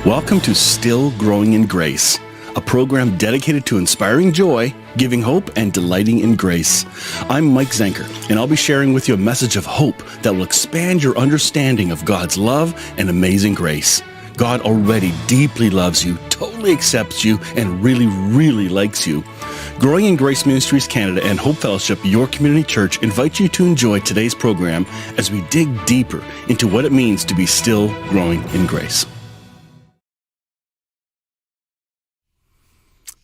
Welcome to Still Growing in Grace, a program dedicated to inspiring joy, giving hope, and delighting in grace. I'm Mike Zenker, and I'll be sharing with you a message of hope that will expand your understanding of God's love and amazing grace. God already deeply loves you, totally accepts you, and really, really likes you. Growing in Grace Ministries Canada and Hope Fellowship, your community church, invite you to enjoy today's program as we dig deeper into what it means to be still growing in grace.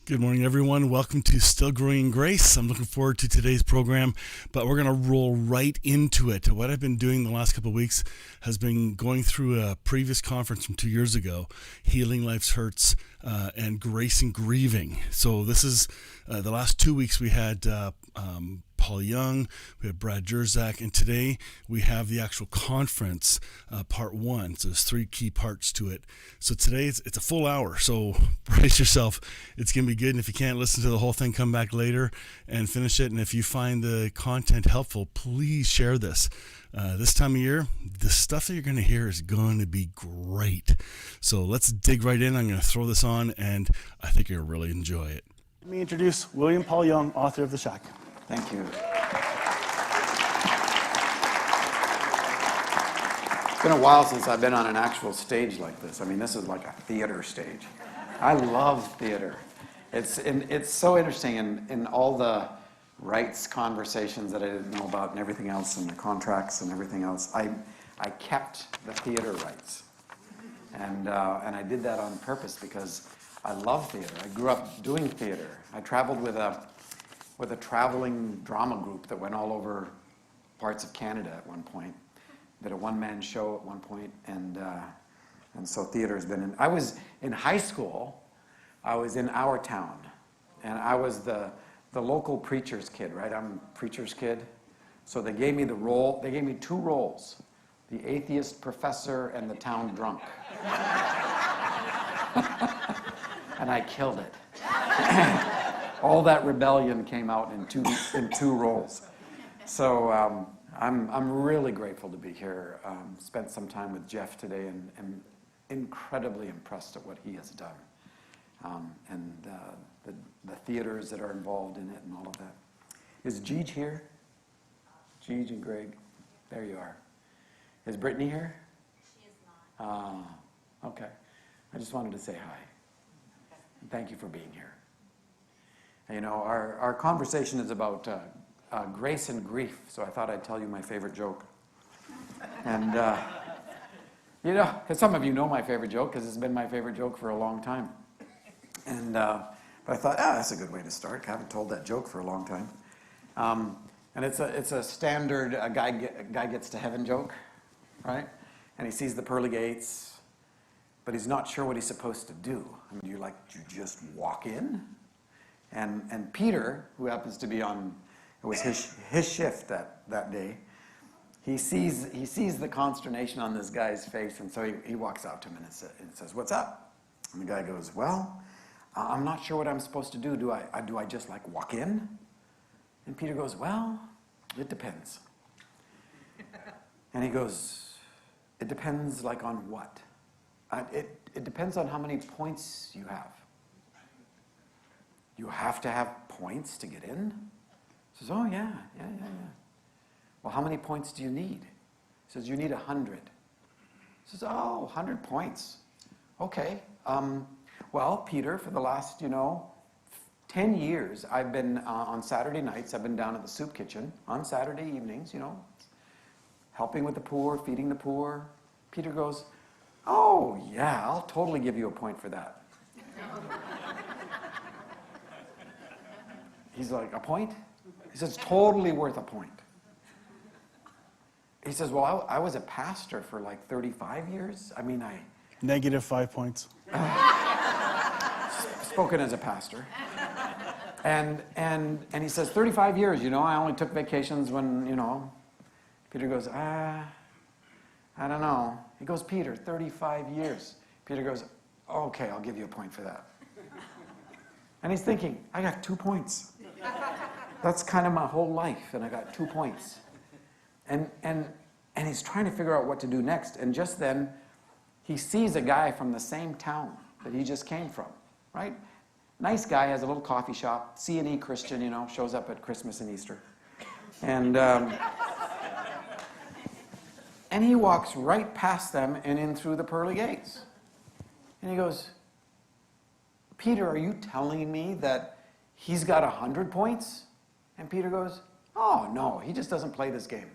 Good morning, everyone. Welcome to Still Growing in Grace. I'm looking forward to today's program, but we're going to roll right into it. What I've been doing the last couple of weeks has been going through a previous conference from 2 years ago, Healing Life's Hurts and Grace and Grieving. So this is the last 2 weeks we had Paul Young, we have Brad Jerzak, and today we have the actual conference, part one. So there's three key parts to it. So today it's a full hour, so brace yourself. It's going to be good, and if you can't listen to the whole thing, come back later and finish it. And if you find the content helpful, please share this. This time of year, the stuff that you're going to hear is going to be great. So let's dig right in. I'm going to throw this on, and I think you'll really enjoy it. Let me introduce William Paul Young, author of The Shack. Thank you. It's been a while since I've been on an actual stage like this. I mean, this is like a theater stage. I love theater. It's so interesting in all the rights conversations that I didn't know about and everything else and the contracts and everything else. I kept the theater rights. And I did that on purpose because I love theater. I grew up doing theater. I traveled with a traveling drama group that went all over parts of Canada at one point. Did a one-man show at one point, and so theater has been in. I was in high school. I was in our town, and I was the local preacher's kid, right? I'm a preacher's kid. So they gave me the role. They gave me two roles: the atheist professor and the town drunk. And I killed it. All that rebellion came out in two roles. So I'm really grateful to be here. Spent some time with Jeff today and am incredibly impressed at what he has done. And the theaters that are involved in it and all of that. Is SGIG here? SGIG and Greg? There you are. Is Brittany here? She is not. Okay. I just wanted to say hi. And thank you for being here. You know, our conversation is about grace and grief, so I thought I'd tell you my favorite joke. And, you know, because some of you know my favorite joke, because it's been my favorite joke for a long time. And but I thought, that's a good way to start. I haven't told that joke for a long time. And it's a standard guy gets to heaven joke, right? And he sees the pearly gates, but he's not sure what he's supposed to do. I mean, you just walk in? And Peter, who happens to be on, it was his shift that day, he sees the consternation on this guy's face, and so he walks out to him and says, "What's up?" And the guy goes, "Well, I'm not sure what I'm supposed to do. Do I just like walk in?" And Peter goes, "Well, it depends." And he goes, "It depends like on what?" It depends on how many points you have. You have to have points to get in? He says, "Oh, yeah. Well, how many points do you need?" He says, "You need 100. He says, "Oh, 100 points. Okay. Well, Peter, for the last, 10 years, I've been, on Saturday nights, I've been down at the soup kitchen on Saturday evenings, helping with the poor, feeding the poor." Peter goes, "Oh, yeah, I'll totally give you a point for that." He's like, "A point?" He says, "Totally worth a point." He says, "Well, I was a pastor for like 35 years. I mean, Negative 5 points. Spoken as a pastor. And he says, 35 years, I only took vacations when, Peter goes, I don't know. He goes, "Peter, 35 years. Peter goes, "Okay, I'll give you a point for that." And he's thinking, I got 2 points. That's kind of my whole life, and I got 2 points. And he's trying to figure out what to do next. And just then, he sees a guy from the same town that he just came from, right? Nice guy, has a little coffee shop, C&E Christian, you know, shows up at Christmas and Easter. And he walks right past them and in through the pearly gates. And he goes, Peter, are you telling me that he's got 100 points? And Peter goes, oh, no, he just doesn't play this game.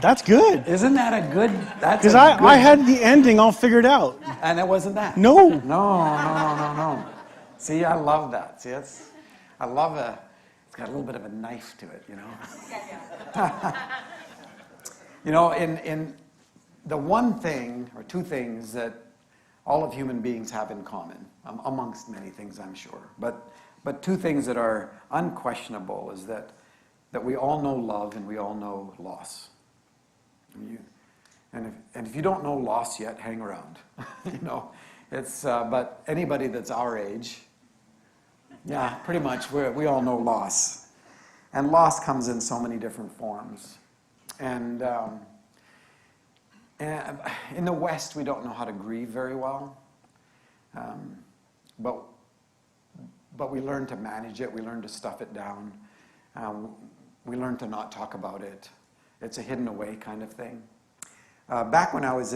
That's good. Isn't that a good... Because I had the ending all figured out. And it wasn't that? No. No. See, I love that. See, I love it's got a little bit of a knife to it, you know? You know, in the one thing, or two things that all of human beings have in common, amongst many things, I'm sure, but two things that are unquestionable is that we all know love and we all know loss. And if you don't know loss yet, hang around. You know, it's but anybody that's our age, yeah, pretty much we all know loss, and loss comes in so many different forms, and in the West we don't know how to grieve very well, but we learn to manage it. We learn to stuff it down. We learn to not talk about it. It's a hidden away kind of thing. Back when I was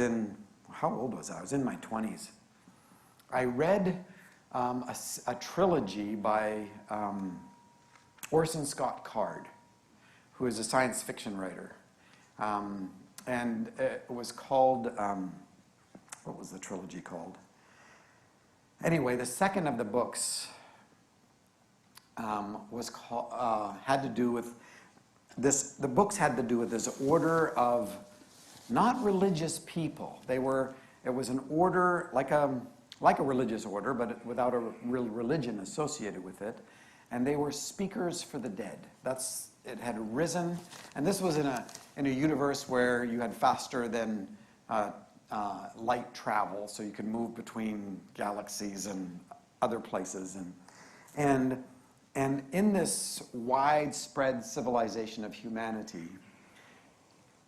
how old was I? I was in my 20s. I read a trilogy by Orson Scott Card, who is a science fiction writer. And it was called, what was the trilogy called? Anyway, the second of the books had to do with this. The books had to do with this order of not religious people. It was an order like a religious order, but without a real religion associated with it. And they were speakers for the dead. It had risen, and this was in a universe where you had faster than light travel, so you could move between galaxies and other places, and in this widespread civilization of humanity,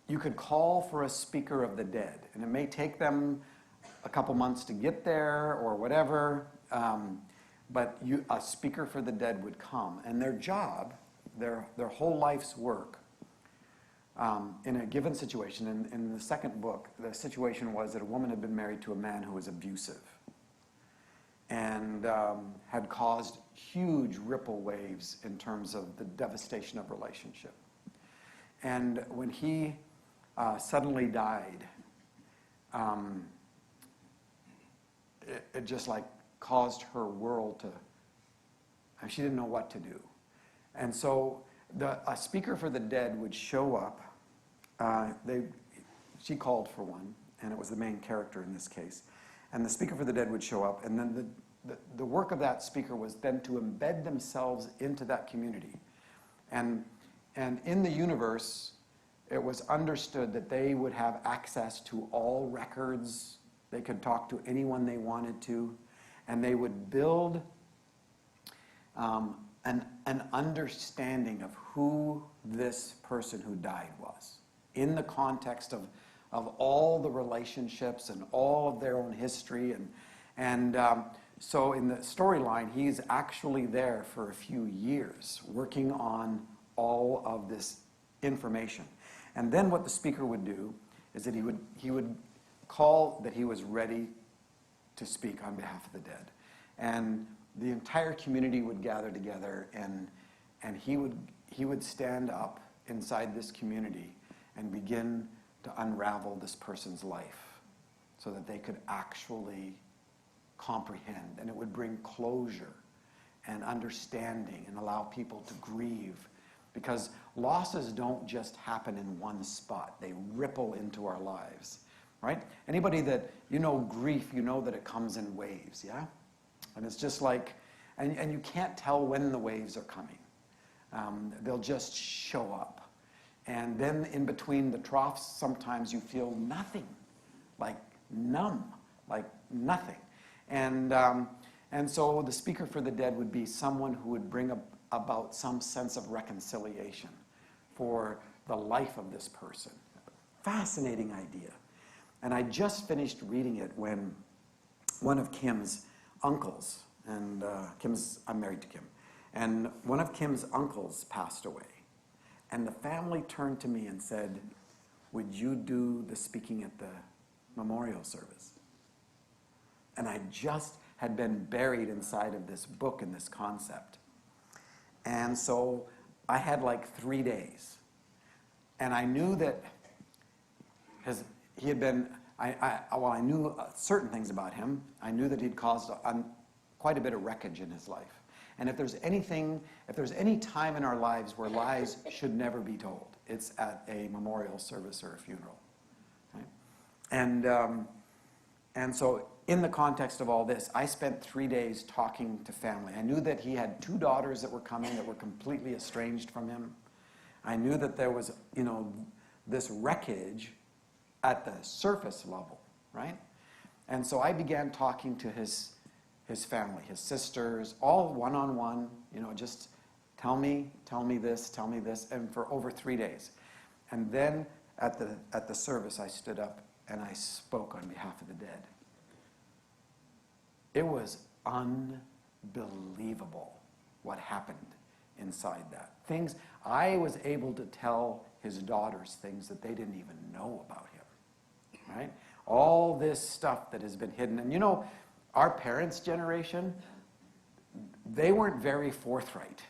you could call for a speaker of the dead, and it may take them a couple months to get there or whatever, but a speaker for the dead would come, and their job, their whole life's work, in a given situation. In the second book, the situation was that a woman had been married to a man who was abusive and had caused huge ripple waves in terms of the devastation of relationship. And when he suddenly died, it just like caused her world to, she didn't know what to do. And so a speaker for the dead would show up. She called for one, and it was the main character in this case. And the speaker for the dead would show up, and then the work of that speaker was then to embed themselves into that community. And in the universe, it was understood that they would have access to all records. They could talk to anyone they wanted to, and they would build an understanding of who this person who died was in the context of all the relationships and all of their own history. And so in the storyline, he's actually there for a few years working on all of this information. And then what the speaker would do is that he would call that he was ready to speak on behalf of the dead. And the entire community would gather together, and he would stand up inside this community and begin to unravel this person's life so that they could actually comprehend, and it would bring closure and understanding and allow people to grieve, because losses don't just happen in one spot. They ripple into our lives, right? Anybody that, grief, that it comes in waves, yeah? And it's just like, and you can't tell when the waves are coming. They'll just show up. And then in between the troughs, sometimes you feel nothing, like numb, like nothing. And so the speaker for the dead would be someone who would bring about some sense of reconciliation for the life of this person. fascinating idea. And I just finished reading it when one of Kim's uncles, and I'm married to Kim, and one of Kim's uncles passed away. And the family turned to me and said, would you do the speaking at the memorial service? And I just had been buried inside of this book and this concept. And so I had like 3 days. And I knew that he had been, I knew certain things about him. I knew that he'd caused quite a bit of wreckage in his life. And if there's any time in our lives where lies should never be told, it's at a memorial service or a funeral. Right? And so in the context of all this, I spent 3 days talking to family. I knew that he had 2 daughters that were coming that were completely estranged from him. I knew that there was, this wreckage at the surface level, right? And so I began talking to his family, his sisters, all one-on-one, just tell me this, and for over 3 days. And then at the service, I stood up and I spoke on behalf of the dead. It was unbelievable what happened inside that. I was able to tell his daughters things that they didn't even know about him, right? All this stuff that has been hidden. And our parents' generation, they weren't very forthright,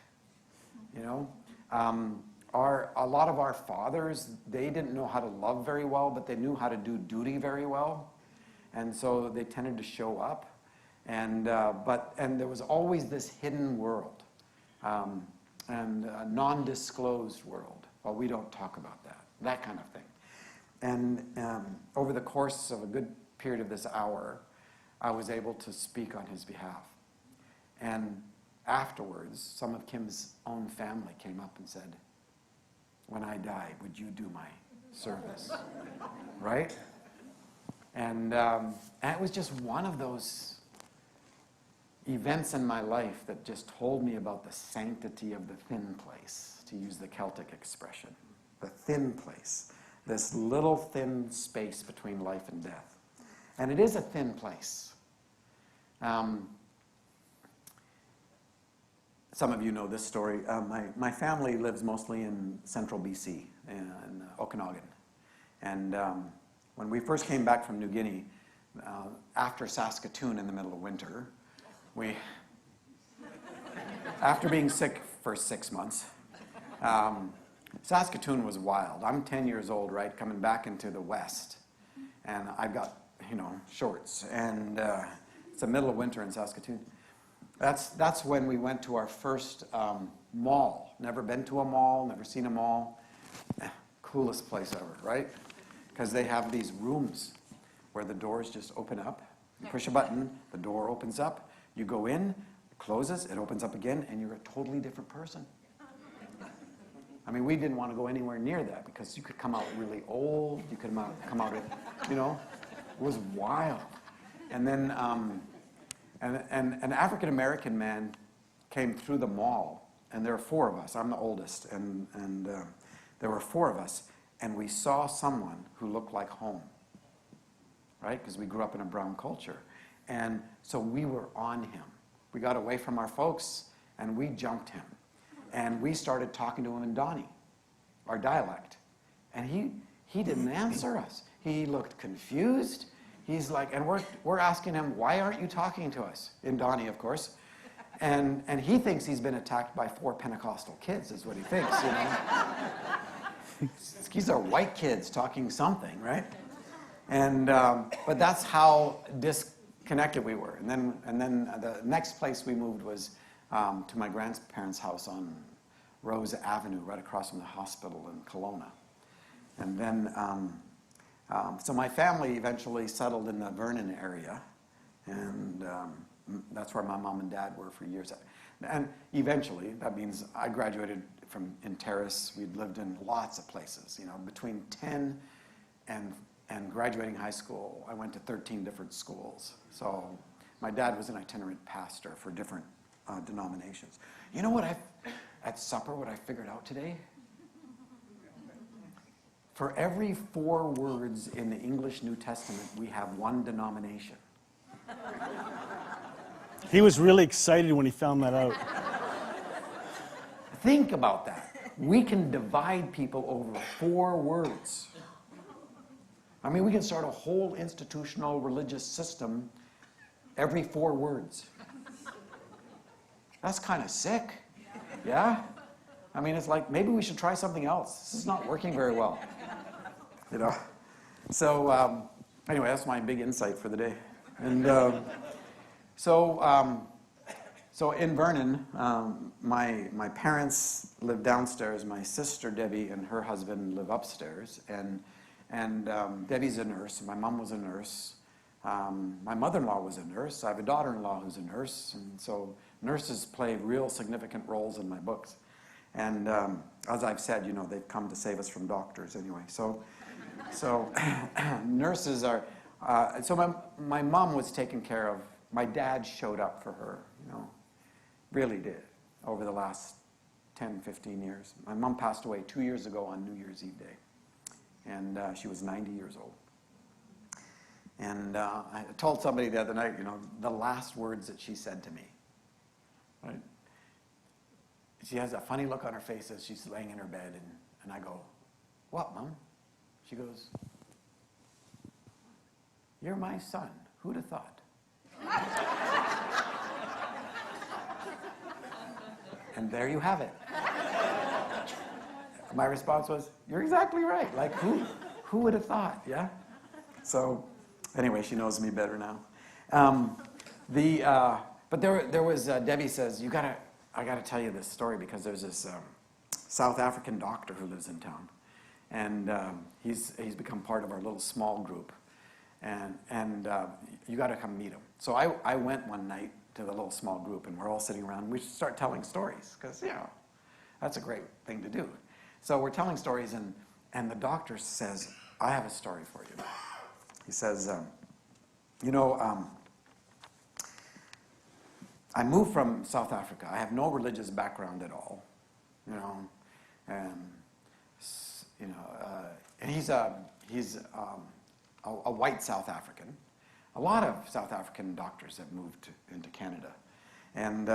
A lot of our fathers, they didn't know how to love very well, but they knew how to do duty very well. And so they tended to show up. And there was always this hidden world and a non-disclosed world. Well, we don't talk about that kind of thing. And over the course of a good period of this hour, I was able to speak on his behalf. And afterwards, some of Kim's own family came up and said, when I die, would you do my service? Right? And it was just one of those events in my life that just told me about the sanctity of the thin place, to use the Celtic expression. The thin place. This little thin space between life and death. And it is a thin place. Some of you know this story. My family lives mostly in central BC, in Okanagan. And when we first came back from New Guinea, after Saskatoon in the middle of winter, after being sick for 6 months, Saskatoon was wild. I'm 10 years old, right, coming back into the West. And I've got, shorts. And it's the middle of winter in Saskatoon. That's when we went to our first mall. Never been to a mall, never seen a mall. Coolest place ever, right? Because they have these rooms where the doors just open up. You push a button, the door opens up. You go in, it closes, it opens up again, and you're a totally different person. I mean, we didn't want to go anywhere near that because you could come out really old. You could come out, it was wild. And then an African-American man came through the mall, and there were 4 of us. I'm the oldest, and there were 4 of us, and we saw someone who looked like home, right? Because we grew up in a brown culture. And so we were on him. We got away from our folks, and we jumped him. And we started talking to him in Donnie, our dialect. And he didn't answer us. He looked confused. He's like, and we're asking him, why aren't you talking to us? In Donnie, of course. And he thinks he's been attacked by 4 Pentecostal kids, is what he thinks, These are white kids talking something, right? And but that's how disconnected we were. And then the next place we moved was to my grandparents' house on Rose Avenue, right across from the hospital in Kelowna. And then, so my family eventually settled in the Vernon area, and that's where my mom and dad were for years. And eventually, that means I graduated in Terrace. We'd lived in lots of places, between 10 and graduating high school, I went to 13 different schools. So my dad was an itinerant pastor for different denominations. At supper, what I figured out today? For every 4 words in the English New Testament, we have one denomination. He was really excited when he found that out. Think about that. We can divide people over 4 words. I mean, we can start a whole institutional religious system every 4 words. That's kind of sick. Yeah? I mean, it's like, maybe we should try something else. This is not working very well. You know? So, anyway, that's my big insight for the day. And so in Vernon, my parents live downstairs. My sister Debbie and her husband live upstairs. And Debbie's a nurse. My mom was a nurse. My mother-in-law was a nurse. I have a daughter-in-law who's a nurse. And so nurses play real significant roles in my books. And as I've said, you know, they've come to save us from doctors anyway. So nurses are... so my mom was taken care of. My dad showed up for her, you know, really did, over the last 10, 15 years. My mom passed away 2 years ago on New Year's Eve day. And she was 90 years old. And I told somebody the other night, you know, the last words that she said to me, right? She has a funny look on her face as she's laying in her bed, and I go, "What, Mom?" She goes, "You're my son. Who'd have thought?" And there you have it. My response was, "You're exactly right. Like, who would have thought?" Yeah. So, anyway, she knows me better now. But there was Debbie says, I gotta tell you this story because there's this South African doctor who lives in town, and he's become part of our little small group, and you got to come meet him. So I went one night to the little small group, and we're all sitting around. And we start telling stories because, you know, that's a great thing to do. So we're telling stories, and the doctor says, "I have a story for you." He says, I moved from South Africa. I have no religious background at all, you know, and he's a white South African. A lot of South African doctors have moved into Canada, and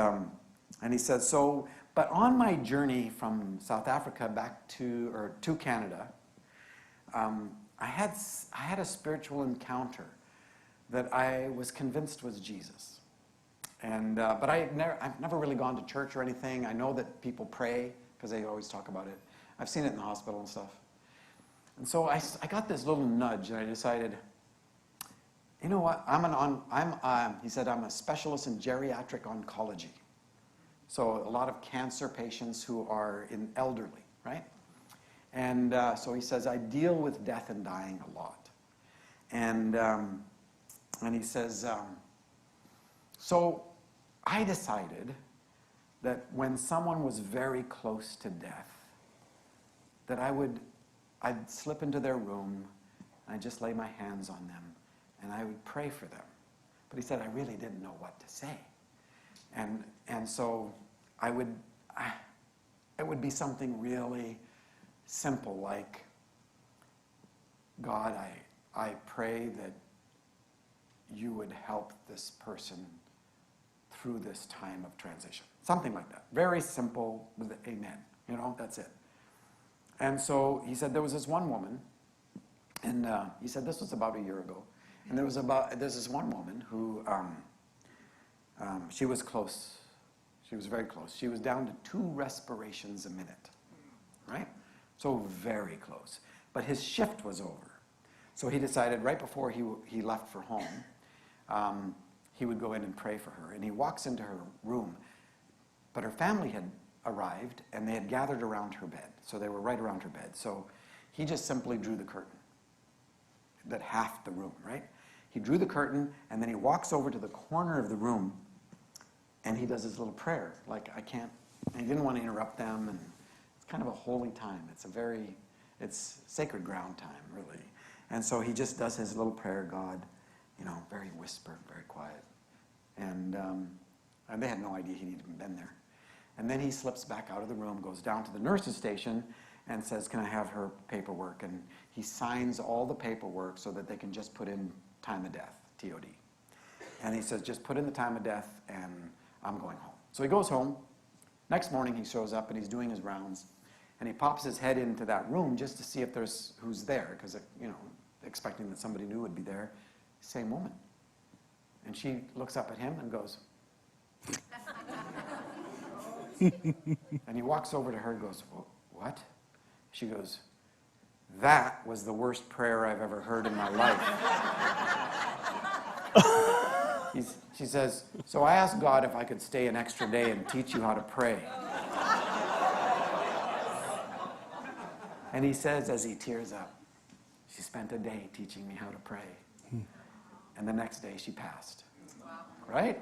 he says so. But on my journey from South Africa back to Canada, I had a spiritual encounter that I was convinced was Jesus. And but I've never really gone to church or anything. I know that people pray because they always talk about it. I've seen it in the hospital and stuff. And so I got this little nudge, and I decided, you know what? He said, I'm a specialist in geriatric oncology. So a lot of cancer patients who are elderly, right? And so he says, I deal with death and dying a lot. And he says, so I decided that when someone was very close to death, that I'd slip into their room, and I'd just lay my hands on them, and I would pray for them. But he said, I really didn't know what to say. And so it would be something really simple, like, God, I pray that you would help this person through this time of transition. Something like that. Very simple with amen. You know, that's it. And so he said there was this one woman, and he said this was about a year ago, and there's this one woman who, she was close. She was very close. She was down to 2 respirations a minute, right? So very close. But his shift was over. So he decided right before he left for home, he would go in and pray for her. And he walks into her room, but her family had arrived, and they had gathered around her bed. So they were right around her bed. So he just simply drew the curtain that half the room, right? He drew the curtain, and then he walks over to the corner of the room, and he does his little prayer. Like, and he didn't want to interrupt them, and it's kind of a holy time. It's sacred ground time, really. And so he just does his little prayer, God, you know, very whisper, very quiet. And they had no idea he'd even been there. And then he slips back out of the room, goes down to the nurse's station, and says, can I have her paperwork? And he signs all the paperwork so that they can just put in time of death, TOD. And he says, just put in the time of death and I'm going home. So he goes home. Next morning he shows up and he's doing his rounds. And he pops his head into that room just to see if there's who's there, because, expecting that somebody new would be there. Same woman. And she looks up at him and goes, and he walks over to her and goes, what? She goes, that was the worst prayer I've ever heard in my life. She says, so I asked God if I could stay an extra day and teach you how to pray. And he says, as he tears up, she spent a day teaching me how to pray. And the next day she passed. Right?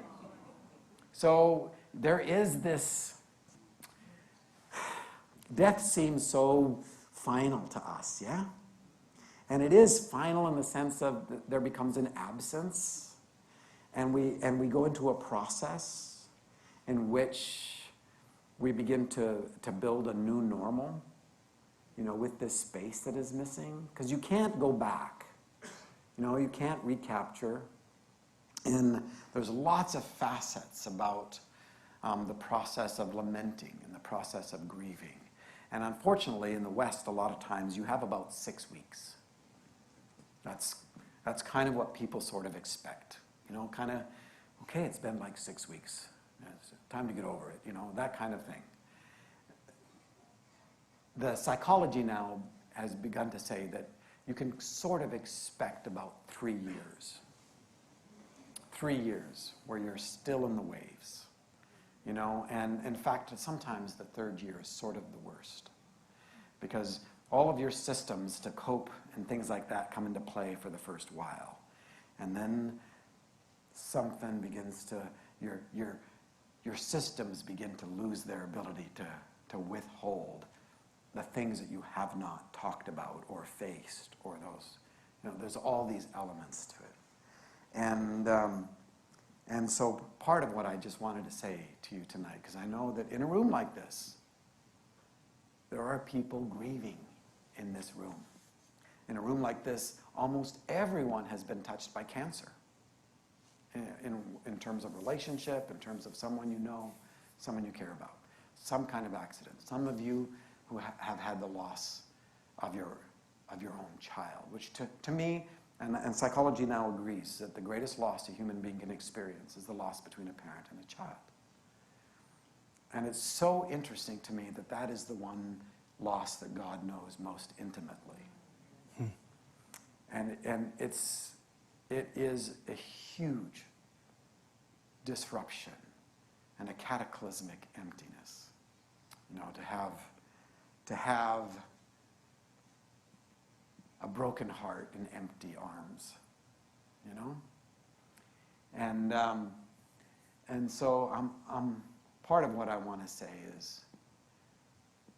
So there is this, death seems so final to us, yeah? And it is final in the sense of there becomes an absence. And we go into a process in which we begin to build a new normal, with this space that is missing. Because you can't go back. You can't recapture. And there's lots of facets about the process of lamenting and the process of grieving. And unfortunately, in the West, a lot of times you have about 6 weeks. That's kind of what people sort of expect. Okay, it's been like 6 weeks. It's time to get over it, that kind of thing. The psychology now has begun to say that you can sort of expect about 3 years. 3 years where you're still in the waves, and in fact, sometimes the third year is sort of the worst because all of your systems to cope and things like that come into play for the first while. And then something begins to, your systems begin to lose their ability to withhold the things that you have not talked about or faced, or those, there's all these elements to it. And so part of what I just wanted to say to you tonight, because I know that in a room like this, there are people grieving in this room. In a room like this, almost everyone has been touched by cancer. In terms of relationship, in terms of someone you know, someone you care about, some kind of accident. Some of you who have had the loss of your own child, which to me, and psychology now agrees that the greatest loss a human being can experience is the loss between a parent and a child. And it's so interesting to me that that is the one loss that God knows most intimately. And it is a huge disruption and a cataclysmic emptiness. To have a broken heart and empty arms, and so I'm part of what I want to say is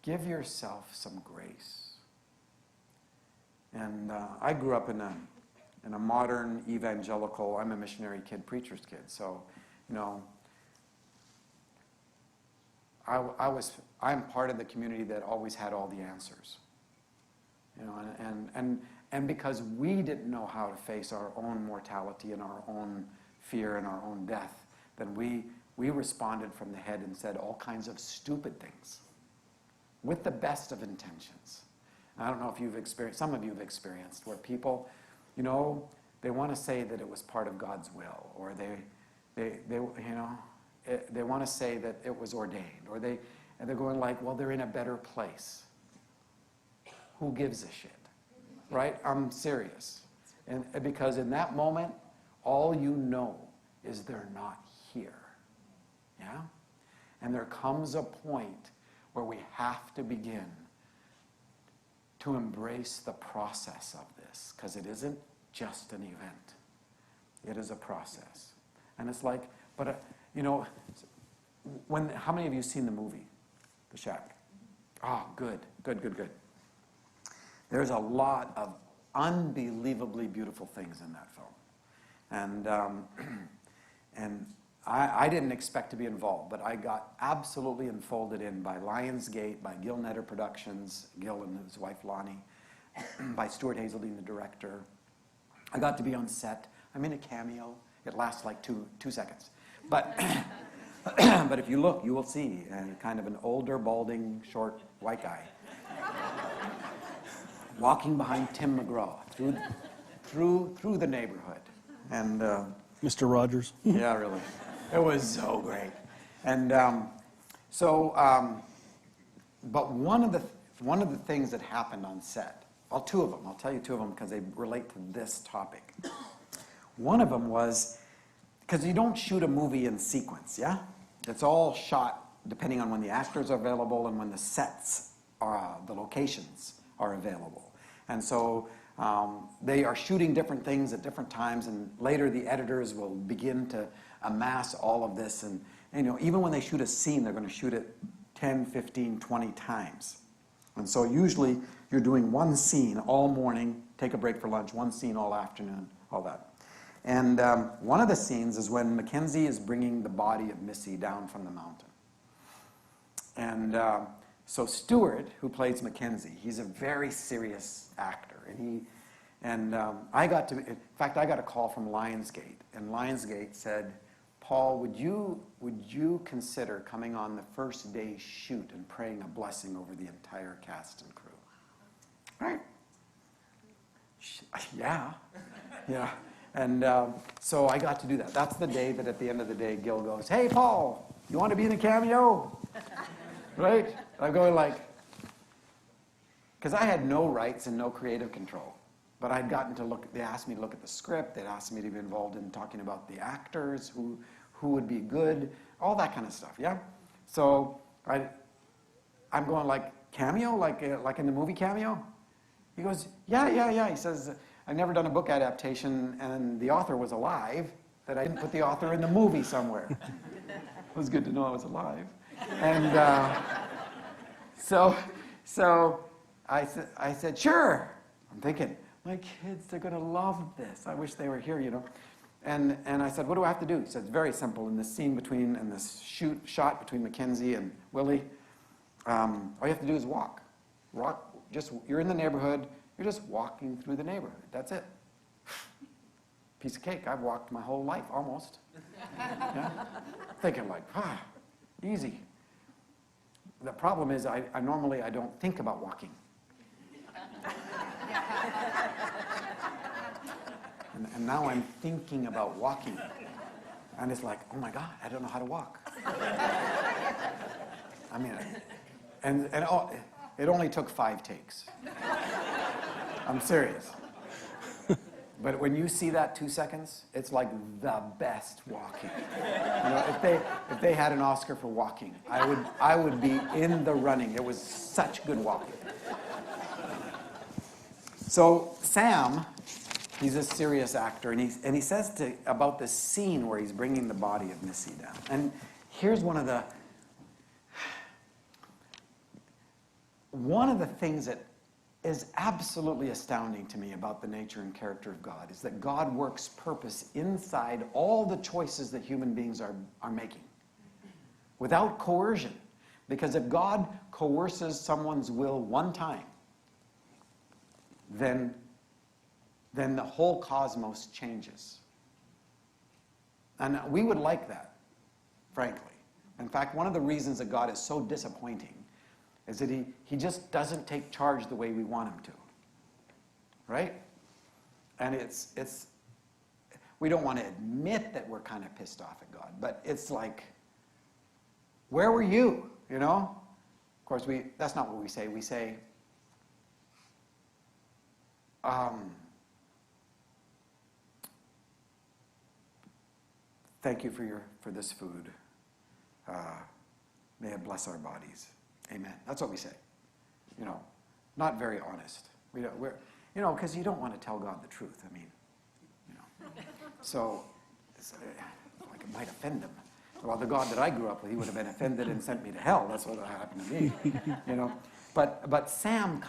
give yourself some grace. And I grew up in a modern evangelical, I'm a missionary kid, preacher's kid, so I'm part of the community that always had all the answers. And because we didn't know how to face our own mortality and our own fear and our own death, then we responded from the head and said all kinds of stupid things with the best of intentions. I don't know if you've experienced, some of you have experienced, where people, they want to say that it was part of God's will, or they want to say that it was ordained, or they're going like, well, they're in a better place. Who gives a shit? Right? I'm serious. And because in that moment, all you know is they're not here. Yeah? And there comes a point where we have to begin to embrace the process of this, because it isn't just an event. It is a process. And it's like, but how many of you have seen the movie, The Shack? Oh, good. There's a lot of unbelievably beautiful things in that film. And I didn't expect to be involved, but I got absolutely enfolded in by Lionsgate, by Gil Netter Productions, Gil and his wife Lonnie, by Stuart Hazeldine, the director. I got to be on set. I'm in a cameo. It lasts like two seconds. But, but if you look, you will see kind of an older, balding, short, white guy walking behind Tim McGraw through the neighborhood. And Mr. Rogers. yeah, really. It was so great. And but one of the things that happened on set, well, two of them, I'll tell you two of them because they relate to this topic. One of them was, because you don't shoot a movie in sequence, yeah? It's all shot depending on when the actors are available and when the sets are, the locations are available. And so they are shooting different things at different times, and later the editors will begin to amass all of this. And you know, even when they shoot a scene, they're going to shoot it 10, 15, 20 times. And so usually you're doing one scene all morning, take a break for lunch, one scene all afternoon, all that. And one of the scenes is when Mackenzie is bringing the body of Missy down from the mountain. And so Stuart, who plays Mackenzie, he's a very serious actor. And I got a call from Lionsgate. And Lionsgate said, Paul, would you consider coming on the first day's shoot and praying a blessing over the entire cast and crew? Right? Yeah. Yeah. And so I got to do that. That's the day that at the end of the day, Gil goes, hey, Paul, you want to be in a cameo? Right? I'm going like, because I had no rights and no creative control. But I'd gotten to look, they asked me to look at the script, they'd asked me to be involved in talking about the actors, who would be good, all that kind of stuff, yeah? So I'm going like, cameo, like in the movie Cameo? He goes, yeah. He says, I've never done a book adaptation and the author was alive, that I didn't put the author in the movie somewhere. It was good to know I was alive. And so I said, sure. I'm thinking, my kids, they're going to love this. I wish they were here, you know. And I said, what do I have to do? He said, it's very simple. In this scene in this shot between Mackenzie and Willie, all you have to do is walk. You're in the neighborhood. You're just walking through the neighborhood. That's it. Piece of cake. I've walked my whole life, almost. Yeah? Thinking like, easy. The problem is I normally don't think about walking. And now I'm thinking about walking. And it's like, oh my God, I don't know how to walk. I mean, it only took 5 takes. I'm serious. But when you see that 2 seconds, it's like the best walking. You know, if they had an Oscar for walking, I would be in the running. It was such good walking. So Sam, he's a serious actor, and he says about this scene where he's bringing the body of Missy down. And here's one of the things that is absolutely astounding to me about the nature and character of God is that God works purpose inside all the choices that human beings are making without coercion. Because if God coerces someone's will one time, then the whole cosmos changes. And we would like that, frankly. In fact, one of the reasons that God is so disappointing is that he just doesn't take charge the way we want him to. Right? And we don't want to admit that we're kind of pissed off at God, but it's like, where were you? You know? Of course, that's not what we say. We say, thank you for this food. May it bless our bodies. Amen. That's what we say. You know, not very honest. Because you don't want to tell God the truth. I mean, you know. So, it's like it might offend him. Well, the God that I grew up with, he would have been offended and sent me to hell. That's what happened to me. You know. But Sam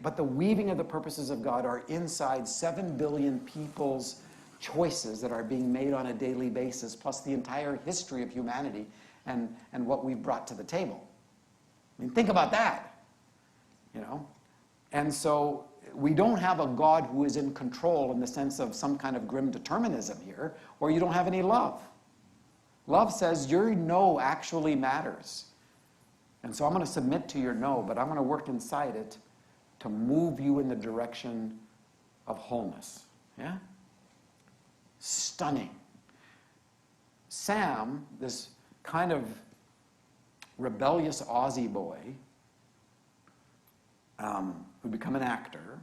but the weaving of the purposes of God are inside 7 billion people's choices that are being made on a daily basis, plus the entire history of humanity and what we've brought to the table. I mean, think about that, you know? And so we don't have a God who is in control in the sense of some kind of grim determinism here, or you don't have any love. Love says your no actually matters. And so I'm going to submit to your no, but I'm going to work inside it to move you in the direction of wholeness. Yeah? Stunning. Sam, this kind of rebellious Aussie boy, who'd become an actor,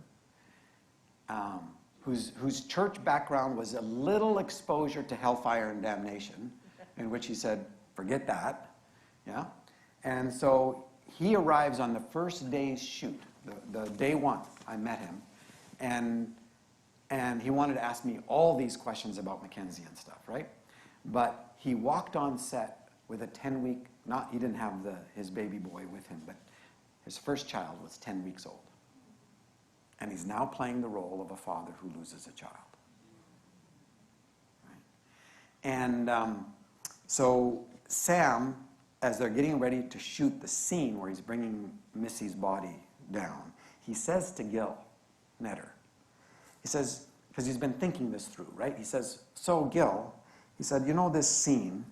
whose church background was a little exposure to hellfire and damnation, in which he said, forget that. Yeah? And so he arrives on the first day's shoot, the day one. I met him, and he wanted to ask me all these questions about Mackenzie and stuff, right? But he walked on set with a 10-week, he didn't have his baby boy with him, but his first child was 10 weeks old. And he's now playing the role of a father who loses a child. Right? And so Sam, as they're getting ready to shoot the scene where he's bringing Missy's body down, he says to Gil Netter, he says, because he's been thinking this through, right? He says, so Gil, he said, you know this scene,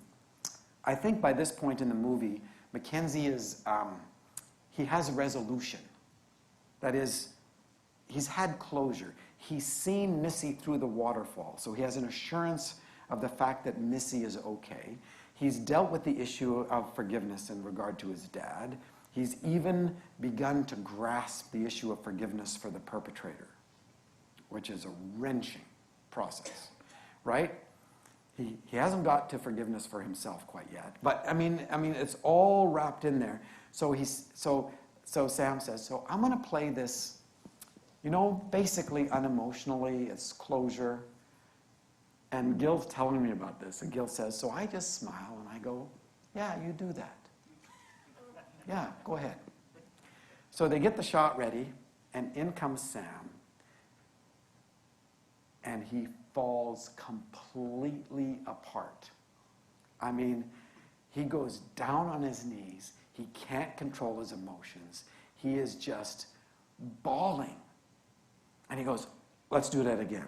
I think by this point in the movie, Mackenzie is, he has resolution. That is, he's had closure. He's seen Missy through the waterfall, so he has an assurance of the fact that Missy is okay. He's dealt with the issue of forgiveness in regard to his dad. He's even begun to grasp the issue of forgiveness for the perpetrator, which is a wrenching process, right? He hasn't got to forgiveness for himself quite yet, but I mean, it's all wrapped in there. So Sam says, so I'm going to play this, you know, basically unemotionally. It's closure. And Gil's telling me about this, and Gil says, so I just smile and I go, yeah, you do that. Yeah, go ahead. So they get the shot ready, and in comes Sam, and he falls completely apart. I mean, he goes down on his knees. He can't control his emotions. He is just bawling. And he goes, let's do that again.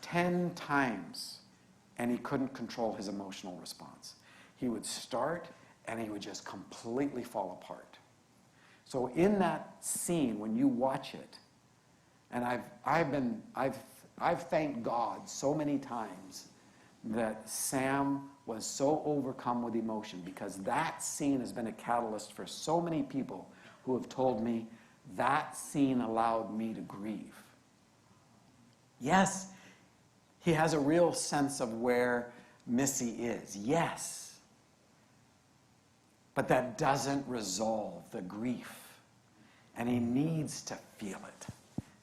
10 times, and he couldn't control his emotional response. He would start, and he would just completely fall apart. So in that scene, when you watch it, and I've thanked God so many times that Sam was so overcome with emotion, because that scene has been a catalyst for so many people who have told me that scene allowed me to grieve. Yes, he has a real sense of where Missy is. Yes. But that doesn't resolve the grief. And he needs to feel it.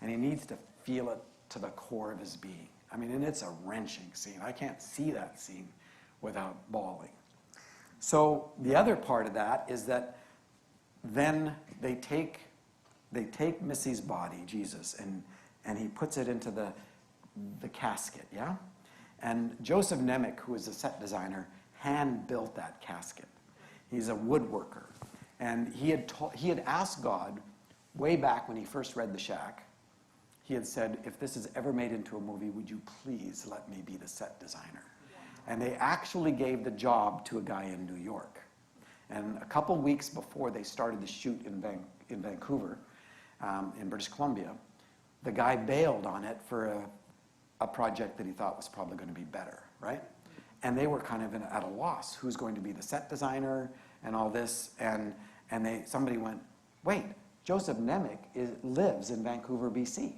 And he needs to feel it to the core of his being. I mean, and it's a wrenching scene. I can't see that scene without bawling. So the other part of that is that then they take Missy's body, Jesus, and he puts it into the casket, yeah? And Joseph Nemec, who is a set designer, hand-built that casket. He's a woodworker. And he had asked God, way back when he first read The Shack, he had said, if this is ever made into a movie, would you please let me be the set designer? And they actually gave the job to a guy in New York. And a couple weeks before they started the shoot in Vancouver, in British Columbia, the guy bailed on it for a project that he thought was probably going to be better, right? And they were kind of at a loss. Who's going to be the set designer and all this? And somebody went, wait, Joseph Nemec lives in Vancouver, BC.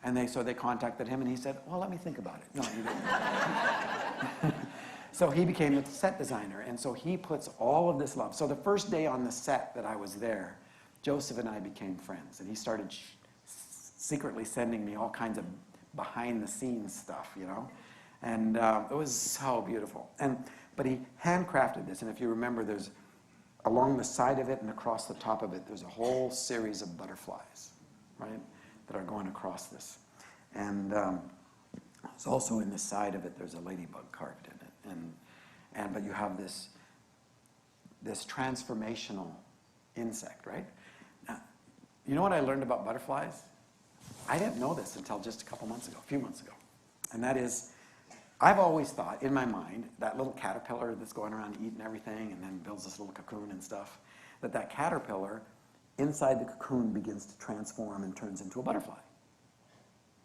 And so they contacted him, and he said, well, let me think about it. No, he didn't. So he became the set designer, and so he puts all of this love. So the first day on the set that I was there, Joseph and I became friends, and he started secretly sending me all kinds of behind-the-scenes stuff, you know? And it was so beautiful. But he handcrafted this, and if you remember, there's along the side of it and across the top of it, there's a whole series of butterflies, right, that are going across this. And it's also in the side of it, there's a ladybug carved in it. But you have this transformational insect, right? Now, you know what I learned about butterflies? I didn't know this until just a few months ago. And that is, I've always thought in my mind, that little caterpillar that's going around eating everything and then builds this little cocoon and stuff, that caterpillar inside the cocoon begins to transform and turns into a butterfly.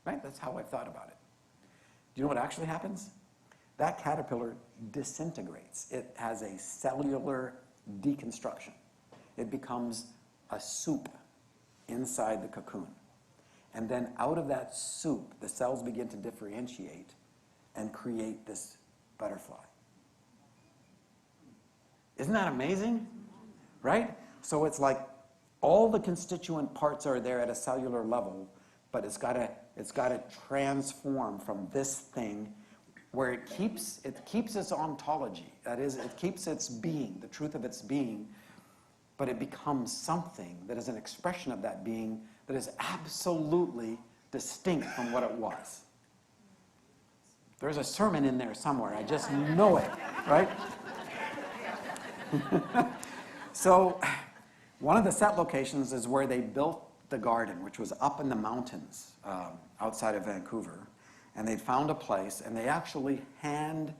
Right? That's how I've thought about it. Do you know what actually happens? That caterpillar disintegrates. It has a cellular deconstruction. It becomes a soup inside the cocoon. And then out of that soup, the cells begin to differentiate and create this butterfly. Isn't that amazing? Right? So it's like all the constituent parts are there at a cellular level, but it's got to transform from this thing where it keeps its ontology. That is, it keeps its being, the truth of its being, but it becomes something that is an expression of that being that is absolutely distinct from what it was. There's a sermon in there somewhere. I just know it, right? So one of the set locations is where they built the garden, which was up in the mountains outside of Vancouver. And they'd found a place, and they actually hand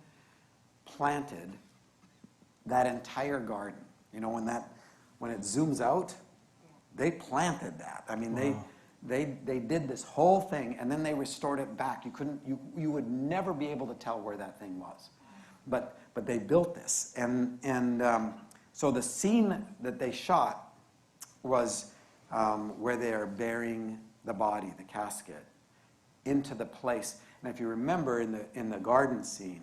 planted that entire garden. You know, when it zooms out, they planted that. I mean, wow. They did this whole thing, and then they restored it back. You would never be able to tell where that thing was, but they built this, and so the scene that they shot was where they are burying the body, the casket, into the place. And if you remember in the garden scene,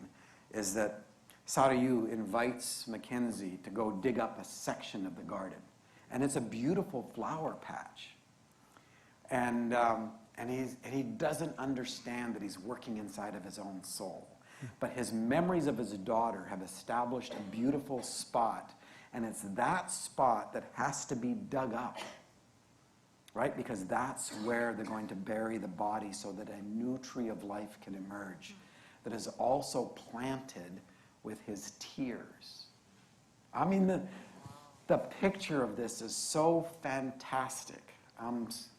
is that Sarayu invites Mackenzie to go dig up a section of the garden. And it's a beautiful flower patch. And he doesn't understand that he's working inside of his own soul. But his memories of his daughter have established a beautiful spot. And it's that spot that has to be dug up. Right? Because that's where they're going to bury the body so that a new tree of life can emerge that is also planted with his tears. I mean, the picture of this is so fantastic.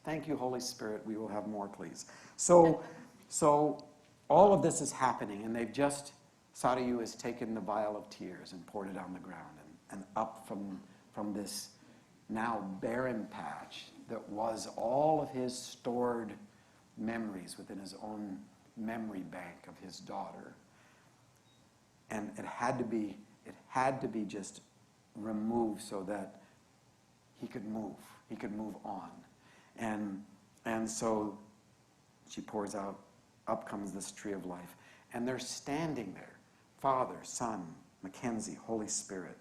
Thank you, Holy Spirit. We will have more, please. So all of this is happening, and Sarayu has taken the vial of tears and poured it on the ground and up from this now barren patch that was all of his stored memories within his own memory bank of his daughter. And it had to be just removed so that he could move on. And so she pours out, up comes this tree of life. And they're standing there, Father, Son, Mackenzie, Holy Spirit,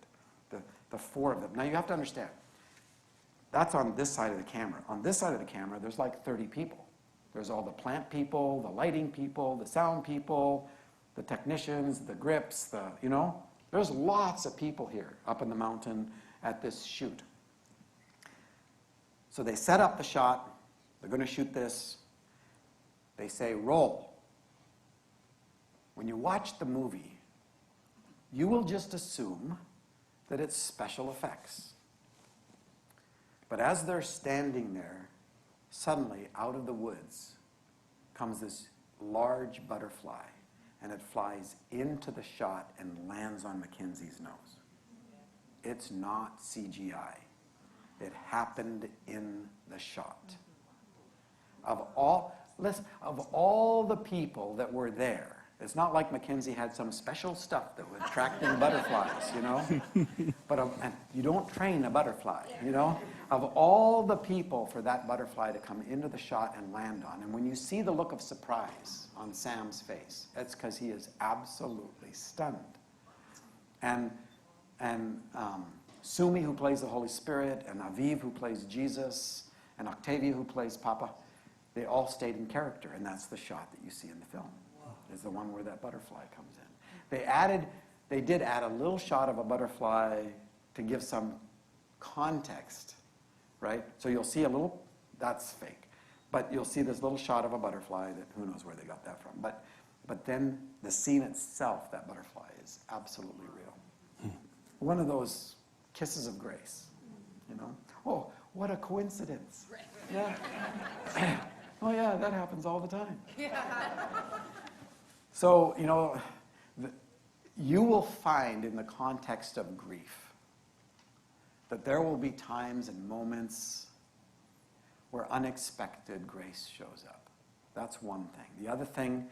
the four of them. Now you have to understand, that's on this side of the camera. On this side of the camera, there's like 30 people. There's all the plant people, the lighting people, the sound people, the technicians, the grips, there's lots of people here up in the mountain at this shoot. So they set up the shot. They're going to shoot this. They say, roll. When you watch the movie, you will just assume that it's special effects. But as they're standing there, suddenly out of the woods comes this large butterfly, and it flies into the shot and lands on Mackenzie's nose. It's not CGI. It happened in the shot. Of all the people that were there, it's not like Mackenzie had some special stuff that would attract in butterflies, But and you don't train a butterfly, Of all the people for that butterfly to come into the shot and land on, and when you see the look of surprise on Sam's face, it's because he is absolutely stunned. And Sumi, who plays the Holy Spirit, and Aviv, who plays Jesus, and Octavia, who plays Papa, they all stayed in character, and that's the shot that you see in the film. Is the one where that butterfly comes in. They did add a little shot of a butterfly to give some context, right? So you'll see a little, that's fake. But you'll see this little shot of a butterfly that who knows where they got that from. But then the scene itself, that butterfly, is absolutely real. One of those kisses of grace, you know? Oh, what a coincidence. Yeah. Oh yeah, that happens all the time. So, you know, you will find in the context of grief that there will be times and moments where unexpected grace shows up. That's one thing. The other thing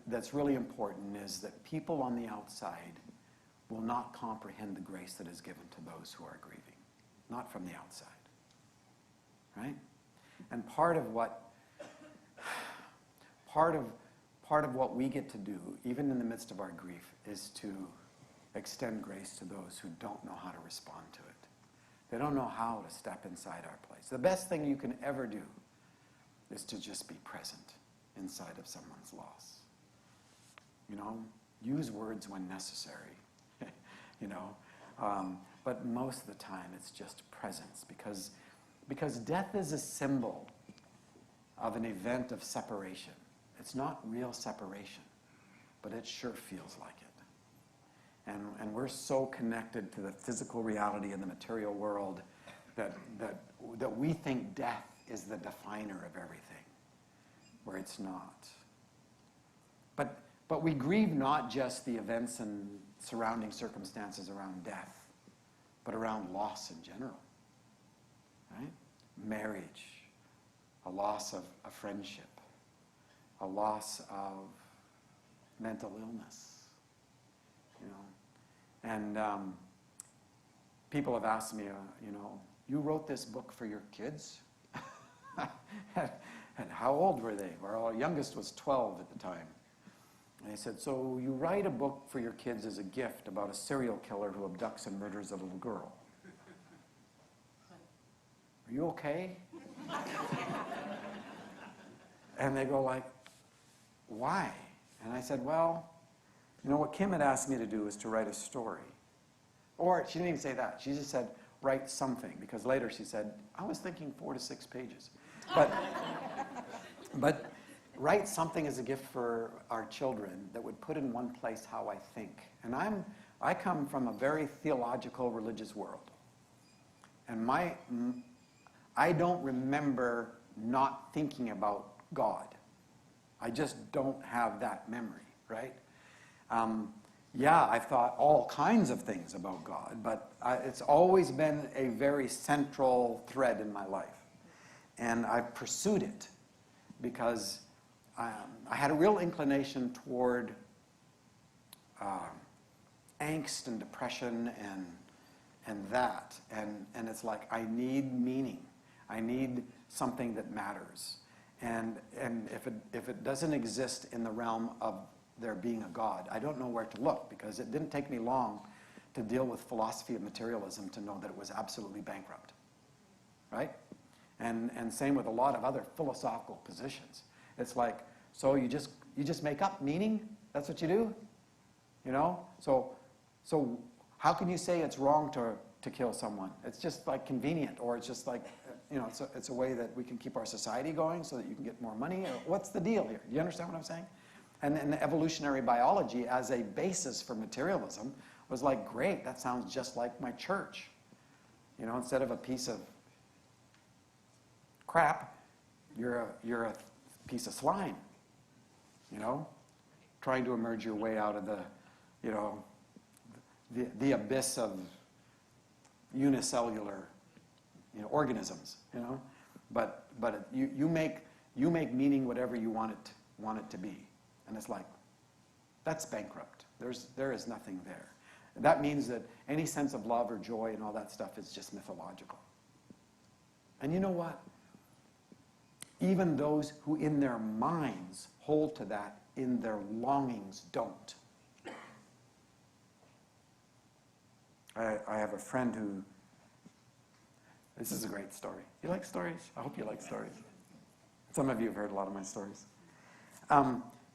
that's really important is that people on the outside will not comprehend the grace that is given to those who are grieving, not from the outside, right? And part of what we get to do, even in the midst of our grief, is to extend grace to those who don't know how to respond to it. They don't know how to step inside our place. The best thing you can ever do is to just be present inside of someone's loss. You know, use words when necessary, you know. But most of the time it's just presence, because death is a symbol of an event of separation. It's not real separation, but it sure feels like it. And we're so connected to the physical reality in the material world that we think death is the definer of everything, where it's not. But we grieve not just the events and surrounding circumstances around death, but around loss in general, right? Marriage, a loss of a friendship, a loss of mental illness, you know. And people have asked me, you know, you wrote this book for your kids? And how old were they? Well, our youngest was 12 at the time. And they said, so you write a book for your kids as a gift about a serial killer who abducts and murders a little girl. Are you okay? And they go like, why? And I said, well, you know, what Kim had asked me to do is to write a story. Or she didn't even say that. She just said, write something. Because later she said, I was thinking 4 to 6 pages. But write something as a gift for our children that would put in one place how I think. And I come from a very theological, religious world. And I don't remember not thinking about God. I just don't have that memory, right? Yeah, I've thought all kinds of things about God, but it's always been a very central thread in my life. And I've pursued it because I had a real inclination toward angst and depression and that. And it's like, I need meaning. I need something that matters. And if it doesn't exist in the realm of there being a God, I don't know where to look, because it didn't take me long to deal with philosophy of materialism to know that it was absolutely bankrupt, right? And same with a lot of other philosophical positions. It's like, so you just make up meaning? That's what you do? You know? So how can you say it's wrong to kill someone? It's just like convenient, or it's just like, you know, it's a way that we can keep our society going so that you can get more money. Or what's the deal here? Do you understand what I'm saying? And evolutionary biology as a basis for materialism was like, great, that sounds just like my church. You know, instead of a piece of crap, you're a piece of slime. You know, trying to emerge your way out of the, you know, the abyss of unicellular, you know, organisms. You know, but you make meaning whatever you want it to be. And it's like, that's bankrupt. There is nothing there. That means that any sense of love or joy and all that stuff is just mythological. And you know what? Even those who in their minds hold to that, in their longings don't. I have a friend who, this is a great story. You like stories? I hope you like stories. Some of you have heard a lot of my stories.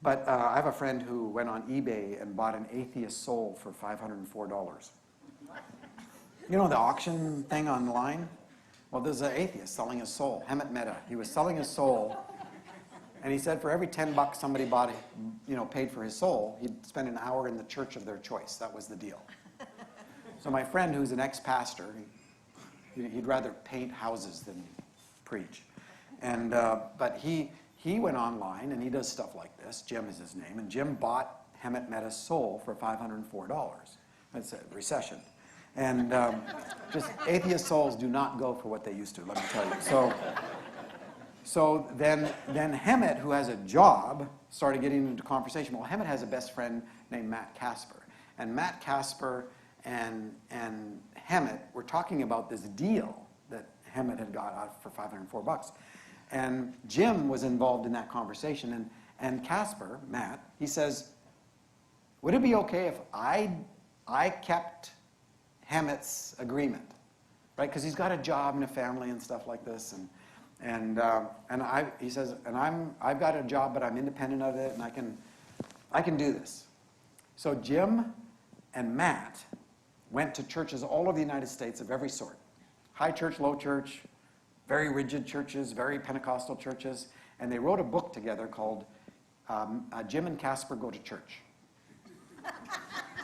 But I have a friend who went on eBay and bought an atheist soul for $504. You know the auction thing online? Well, there's an atheist selling his soul, Hemet Mehta. He was selling his soul, and he said for every $10 somebody bought it, paid for his soul, he'd spend an hour in the church of their choice. That was the deal. So my friend, who's an ex-pastor, he'd rather paint houses than preach. And but he went online, and he does stuff like this. Jim is his name, and Jim bought Hemet Mehta's soul for $504. That's a recession. And just atheist souls do not go for what they used to, let me tell you. So then Hemet, who has a job, started getting into conversation. Well, Hemet has a best friend named Matt Casper. And Matt Casper and Hemet were talking about this deal that Hemet had got out for $504. And Jim was involved in that conversation. And Casper, Matt, he says, would it be okay if I kept Hemet's agreement, right? Because he's got a job and a family and stuff like this, he says, I've got a job, but I'm independent of it, and I can do this. So Jim and Matt went to churches all over the United States of every sort, high church, low church, very rigid churches, very Pentecostal churches, and they wrote a book together called Jim and Casper Go to Church.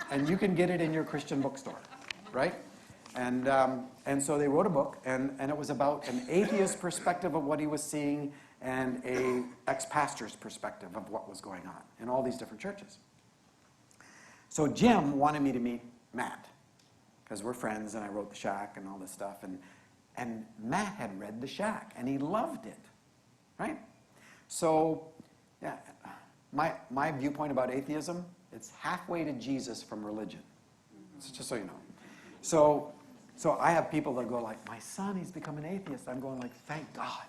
And you can get it in your Christian bookstore, right? And so they wrote a book, and it was about an atheist perspective of what he was seeing and a ex-pastor's perspective of what was going on in all these different churches. So Jim wanted me to meet Matt, because we're friends, and I wrote The Shack and all this stuff, and Matt had read The Shack, and he loved it, right? So yeah, my viewpoint about atheism, it's halfway to Jesus from religion. So just so you know. So I have people that go like, my son, he's become an atheist. I'm going like, thank God,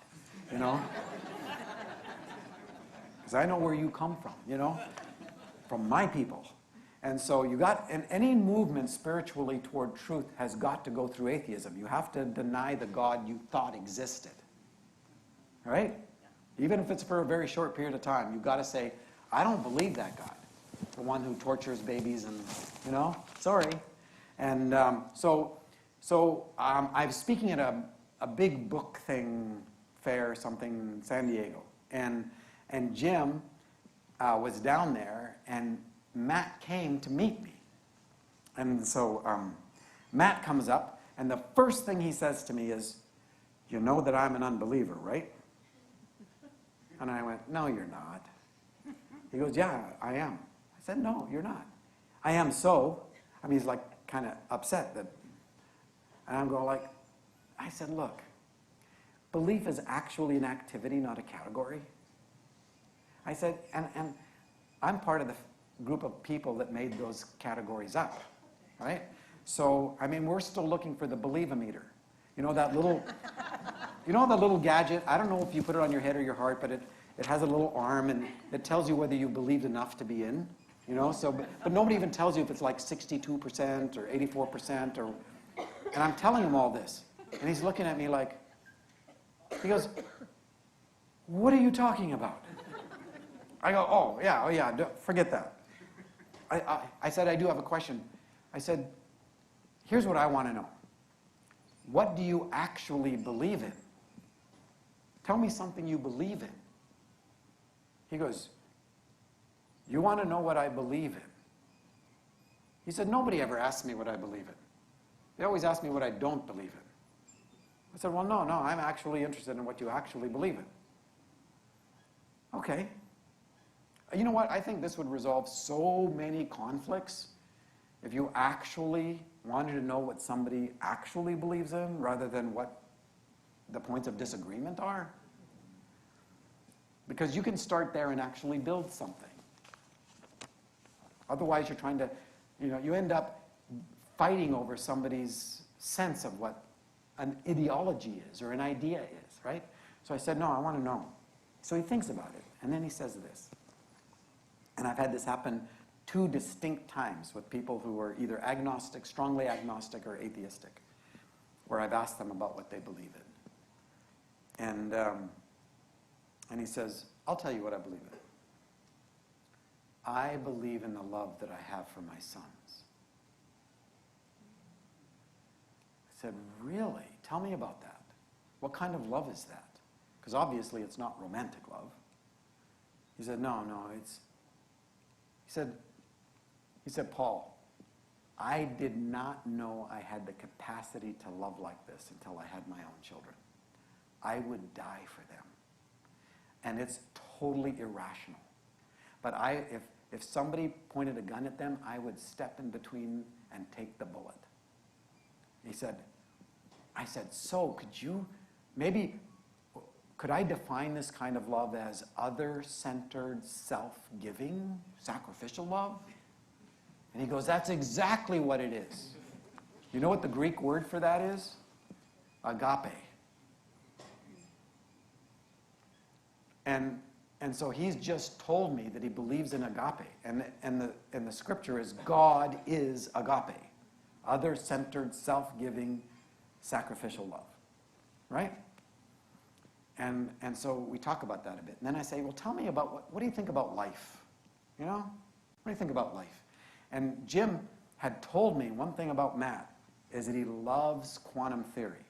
Because I know where you come from, from my people. And so and any movement spiritually toward truth has got to go through atheism. You have to deny the God you thought existed, all right? Even if it's for a very short period of time, you've got to say, I don't believe that God, the one who tortures babies and, sorry. And so I was speaking at a big book fair, something in San Diego. And Jim was down there, and Matt came to meet me. And so Matt comes up, and the first thing he says to me is, you know that I'm an unbeliever, right? And I went, no, you're not. He goes, yeah, I am. I said, no, you're not. I am so. I mean, he's like kind of upset that, and I'm going like, I said, look, belief is actually an activity, not a category. I said, and I'm part of the group of people that made those categories up, right? So, I mean, we're still looking for the believe-o-meter. That little, the little gadget? I don't know if you put it on your head or your heart, but it has a little arm, and it tells you whether you believed enough to be in. But nobody even tells you if it's like 62% or 84% and I'm telling him all this. And he's looking at me like, he goes, what are you talking about? I go, oh yeah, forget that. I said, I do have a question. I said, here's what I want to know. What do you actually believe in? Tell me something you believe in. He goes, you want to know what I believe in? He said, nobody ever asks me what I believe in. They always ask me what I don't believe in. I said, well, no, I'm actually interested in what you actually believe in. Okay. You know what? I think this would resolve so many conflicts if you actually wanted to know what somebody actually believes in rather than what the points of disagreement are. Because you can start there and actually build something. Otherwise, you're trying to, you end up fighting over somebody's sense of what an ideology is or an idea is, right? So I said, no, I want to know. So he thinks about it, and then he says this. And I've had this happen 2 distinct times with people who are either agnostic, strongly agnostic, or atheistic, where I've asked them about what they believe in. And he says, I'll tell you what I believe in. I believe in the love that I have for my sons. I said, really? Tell me about that. what kind of love is that? Because obviously it's not romantic love. He said, no, he said, Paul, I did not know I had the capacity to love like this until I had my own children. I would die for them. And it's totally irrational. But if somebody pointed a gun at them, I would step in between and take the bullet. I said, so could I define this kind of love as other-centered, self-giving, sacrificial love? And he goes, that's exactly what it is. You know what the Greek word for that is? Agape. And so he's just told me that he believes in agape. And the scripture is God is agape. Other-centered, self-giving, sacrificial love. Right? And so we talk about that a bit. And then I say, well, tell me about, what do you think about life? You know? What do you think about life? And Jim had told me one thing about Matt, is that he loves quantum theory.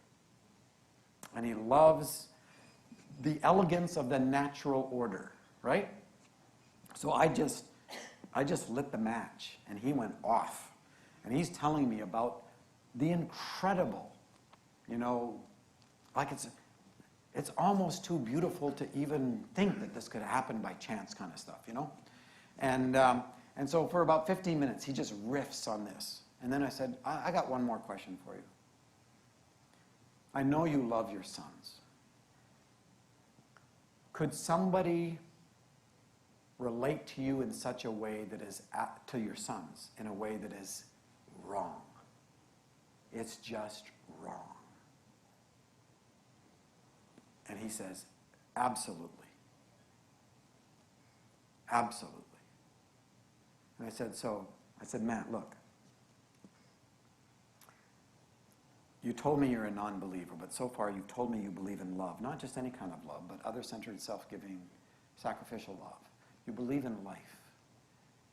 And he loves the elegance of the natural order, right? So I just lit the match, and he went off. And he's telling me about the incredible, like it's almost too beautiful to even think that this could happen by chance kind of stuff, And so for about 15 minutes, he just riffs on this. And then I said, I got one more question for you. I know you love your sons. Could somebody relate to you in such a way that is, to your sons, in a way that is wrong? It's just wrong. And he says, absolutely. Absolutely. And I said, Matt, look. You told me you're a non-believer, but so far you've told me you believe in love. Not just any kind of love, but other-centered, self-giving, sacrificial love. You believe in life,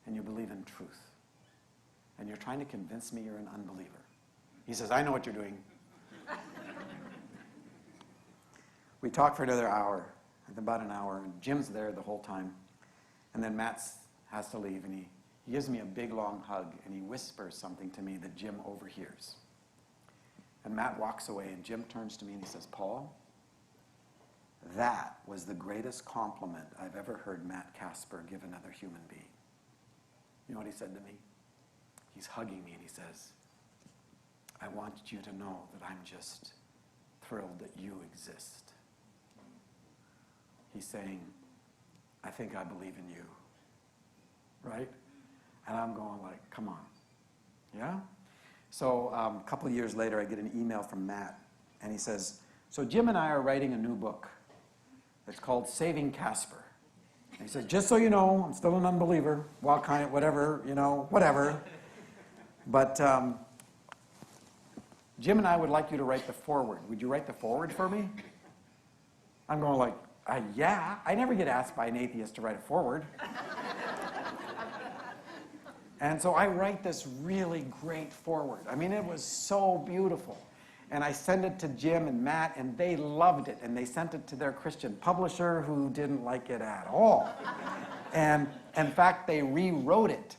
and you believe in truth. And you're trying to convince me you're an unbeliever. He says, I know what you're doing. We talk for another hour, about an hour, and Jim's there the whole time. And then Matt has to leave, and he gives me a big, long hug, and he whispers something to me that Jim overhears. And Matt walks away, and Jim turns to me, and he says, Paul, that was the greatest compliment I've ever heard Matt Casper give another human being. You know what he said to me? He's hugging me, and he says, I want you to know that I'm just thrilled that you exist. He's saying, I think I believe in you. Right? And I'm going like, come on. Yeah? So a couple of years later, I get an email from Matt, and he says, so Jim and I are writing a new book. It's called Saving Casper. And he says, just so you know, I'm still an unbeliever. Well, kind of, whatever, whatever. But Jim and I would like you to write the foreword. Would you write the foreword for me? I'm going like, yeah. I never get asked by an atheist to write a foreword. And so I write this really great foreword. I mean, it was so beautiful. And I send it to Jim and Matt, and they loved it. And they sent it to their Christian publisher, who didn't like it at all. And in fact, they rewrote it.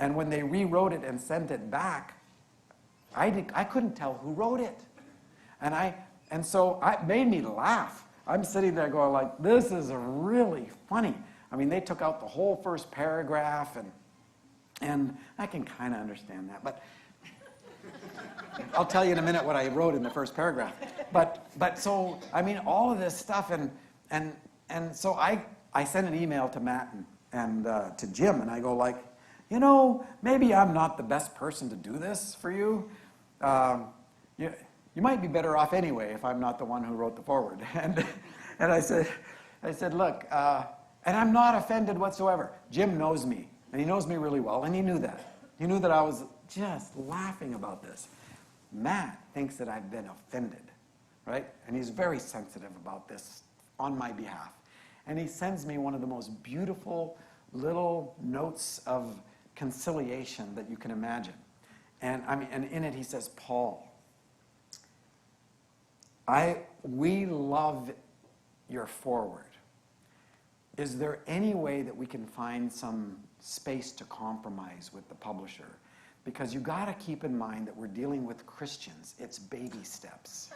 And when they rewrote it and sent it back, I couldn't tell who wrote it. And so it made me laugh. I'm sitting there going like, this is really funny. I mean, they took out the whole first paragraph, and I can kind of understand that, but I'll tell you in a minute what I wrote in the first paragraph. But so, I mean, all of this stuff, and so I sent an email to Matt and to Jim, and I go like, maybe I'm not the best person to do this for you. You might be better off anyway if I'm not the one who wrote the foreword. And I said, look, and I'm not offended whatsoever. Jim knows me. And he knows me really well, and he knew that. He knew that I was just laughing about this. Matt thinks that I've been offended, right? And he's very sensitive about this on my behalf. And he sends me one of the most beautiful little notes of conciliation that you can imagine. And in it he says, Paul, We love your forward. Is there any way that we can find some space to compromise with the publisher? Because you got to keep in mind that we're dealing with Christians. It's baby steps.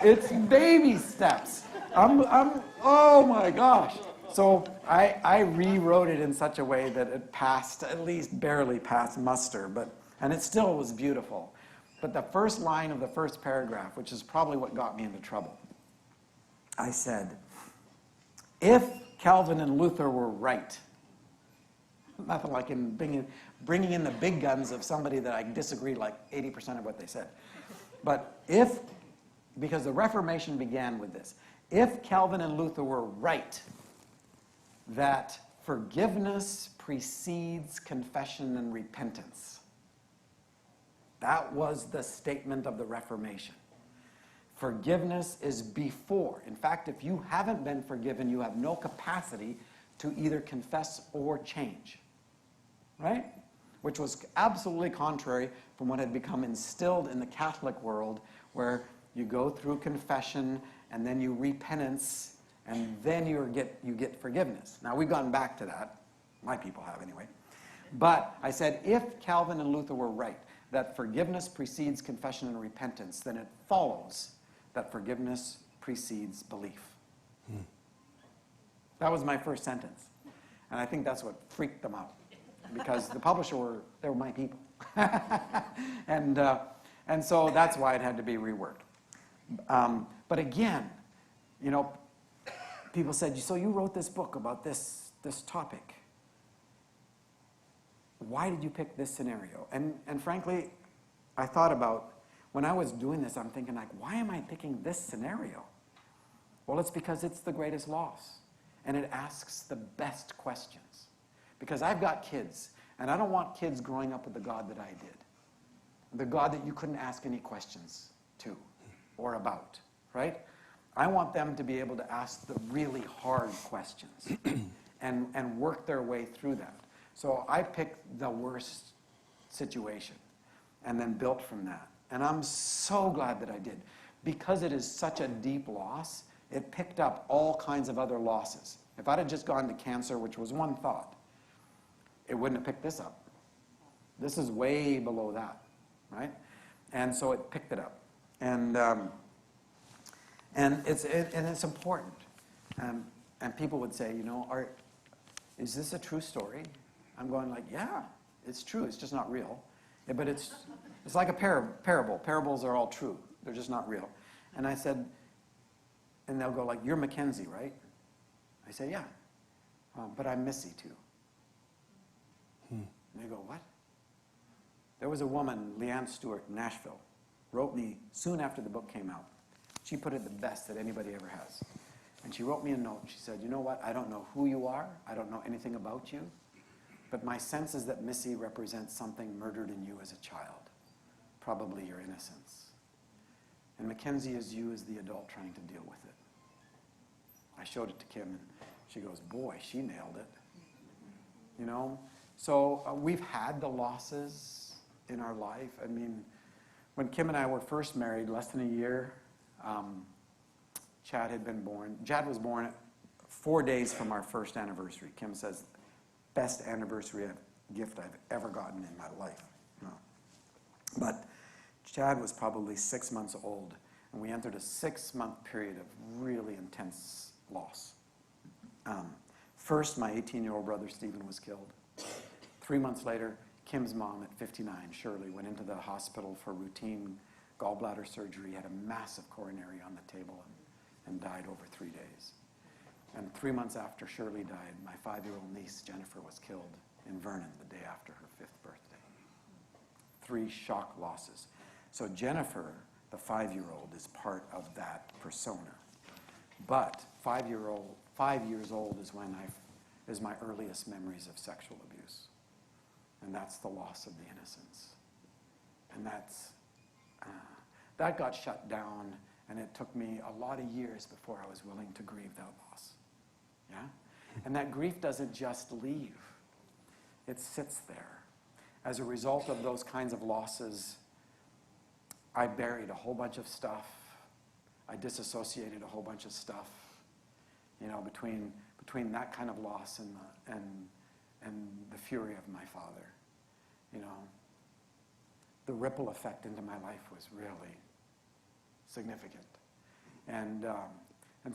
It's baby steps. Oh my gosh. So I rewrote it in such a way that it passed, at least barely passed muster, and it still was beautiful. But the first line of the first paragraph, which is probably what got me into trouble, I said, if Calvin and Luther were right, nothing like bringing in the big guns of somebody that I disagree like 80% of what they said. But because the Reformation began with this, if Calvin and Luther were right that forgiveness precedes confession and repentance, that was the statement of the Reformation. Forgiveness is before. In fact, if you haven't been forgiven, you have no capacity to either confess or change. Right? Which was absolutely contrary from what had become instilled in the Catholic world, where you go through confession and then you repentance and then you get forgiveness. Now, we've gone back to that. My people have anyway. But I said, if Calvin and Luther were right, that forgiveness precedes confession and repentance, then it follows that forgiveness precedes belief. That was my first sentence. And I think that's what freaked them out. Because the publisher they were my people. And so that's why it had to be reworked. But again, people said, so you wrote this book about this topic. Why did you pick this scenario? And frankly, I thought about, when I was doing this, I'm thinking like, why am I picking this scenario? Well, it's because it's the greatest loss. And it asks the best questions. Because I've got kids, and I don't want kids growing up with the God that I did. The God that you couldn't ask any questions to or about, right? I want them to be able to ask the really hard questions and work their way through that. So I picked the worst situation and then built from that. And I'm so glad that I did. Because it is such a deep loss, it picked up all kinds of other losses. If I'd have just gone to cancer, which was one thought, it wouldn't have picked this up. This is way below that, right? And so it picked it up. And it's important. And people would say, is this a true story? I'm going like, yeah, it's true. It's just not real. Yeah, but it's like a parable. Parables are all true. They're just not real. And I said, and they'll go like, you're Mackenzie, right? I say, yeah. But I'm Missy too. And they go, what? There was a woman, Leanne Stewart, in Nashville, wrote me soon after the book came out. She put it the best that anybody ever has. And she wrote me a note. She said, you know what? I don't know who you are. I don't know anything about you. But my sense is that Missy represents something murdered in you as a child. Probably your innocence. And Mackenzie is you as the adult trying to deal with it. I showed it to Kim, and she goes, boy, she nailed it. So we've had the losses in our life. I mean, when Kim and I were first married, less than a year, Chad had been born. Chad was born 4 days from our first anniversary. Kim says, best anniversary gift I've ever gotten in my life. But Chad was probably 6 months old, and we entered a 6-month period of really intense loss. First, my 18-year-old brother, Stephen, was killed. 3 months later, Kim's mom at 59, Shirley, went into the hospital for routine gallbladder surgery, had a massive coronary on the table, and died over 3 days. And 3 months after Shirley died, my 5-year-old niece, Jennifer, was killed in Vernon the day after her 5th birthday. 3 shock losses. So Jennifer, the 5-year-old, is part of that persona. But 5 years old is my earliest memories of sexual abuse. And that's the loss of the innocence. And that got shut down, and it took me a lot of years before I was willing to grieve that loss. Yeah? And that grief doesn't just leave. It sits there. As a result of those kinds of losses, I buried a whole bunch of stuff. I disassociated a whole bunch of stuff, between that kind of loss and the fury of my father. The ripple effect into my life was really significant. And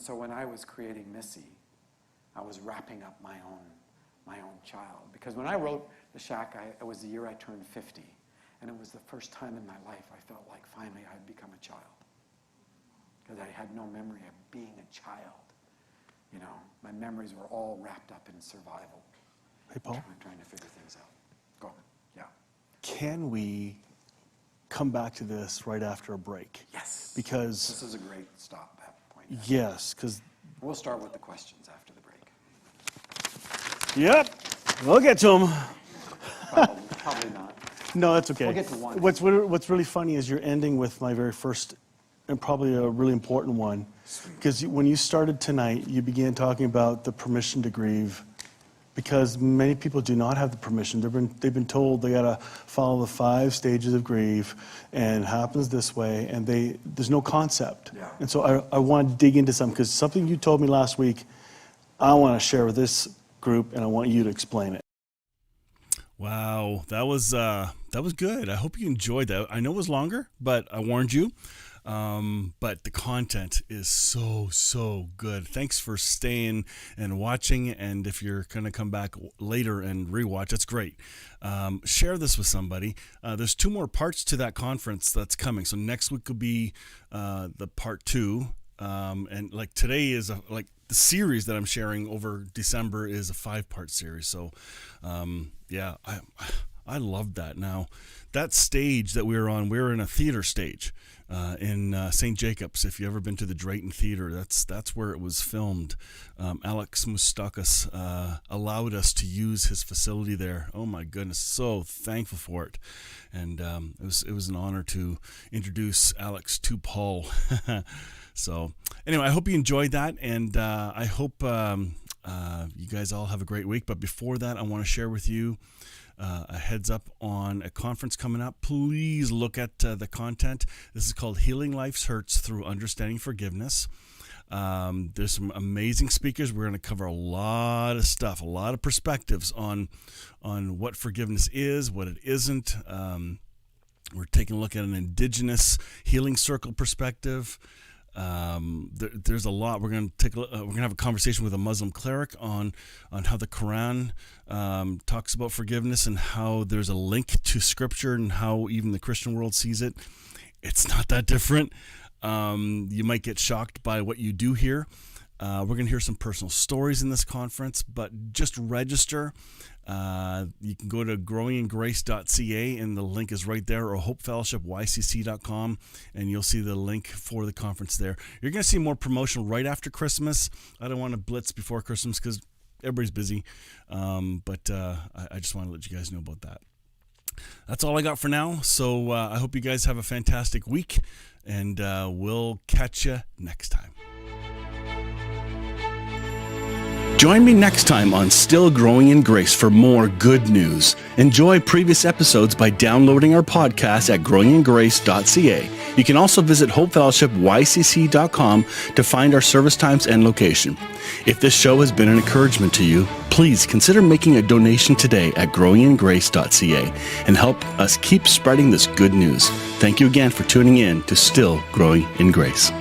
so when I was creating Missy, I was wrapping up my own child. Because when I wrote The Shack, it was the year I turned 50. And it was the first time in my life I felt like finally I had become a child. Because I had no memory of being a child. My memories were all wrapped up in survival. Hey, Paul? I'm trying to figure things out. Go. Yeah. Can we come back to this right after a break? Yes. Because... This is a great stop at point. Yes, because... We'll start with the questions after the break. Yep. We'll get to them. Probably not. No, that's okay. We'll get to one. What's really funny is you're ending with my very first and probably a really important one. Because when you started tonight, you began talking about the permission to grieve. Because many people do not have the permission. They've been told they got to follow the 5 stages of grief, and it happens this way, and there's no concept. Yeah. And so I want to dig into something, because something you told me last week, I want to share with this group, and I want you to explain it. Wow, that was good. I hope you enjoyed that. I know it was longer, but I warned you. But the content is so good. Thanks for staying and watching. And if you're going to come back later and rewatch, that's great. Share this with somebody. There's 2 more parts to that conference that's coming. So next week will be the part 2. And like today is the series that I'm sharing over December is a 5-part series. So yeah, I love that. Now that stage that we were in a theater stage. In St. Jacobs. If you've ever been to the Drayton Theater, that's where it was filmed. Alex Moustakis allowed us to use his facility there. Oh my goodness, so thankful for it. And it was an honor to introduce Alex to Paul. So anyway, I hope you enjoyed that, and I hope you guys all have a great week. But before that, I want to share with you a heads up on a conference coming up. Please look at the content. This is called Healing Life's Hurts Through Understanding Forgiveness. There's some amazing speakers. We're going to cover a lot of stuff, a lot of perspectives on what forgiveness is, what it isn't. We're taking a look at an Indigenous healing circle perspective. There's a lot. We're going to have a conversation with a Muslim cleric on how the Quran talks about forgiveness and how there's a link to Scripture and how even the Christian world sees it. It's not that different. You might get shocked by what you do hear. We're going to hear some personal stories in this conference, but just register. You can go to growingingrace.ca, and the link is right there, or hopefellowshipycc.com, and you'll see the link for the conference there. You're going to see more promotion right after Christmas. I don't want to blitz before Christmas because everybody's busy, but I just want to let you guys know about that. That's all I got for now, so I hope you guys have a fantastic week, and we'll catch you next time. Join me next time on Still Growing in Grace for more good news. Enjoy previous episodes by downloading our podcast at growingingrace.ca. You can also visit hopefellowshipycc.com to find our service times and location. If this show has been an encouragement to you, please consider making a donation today at growingingrace.ca and help us keep spreading this good news. Thank you again for tuning in to Still Growing in Grace.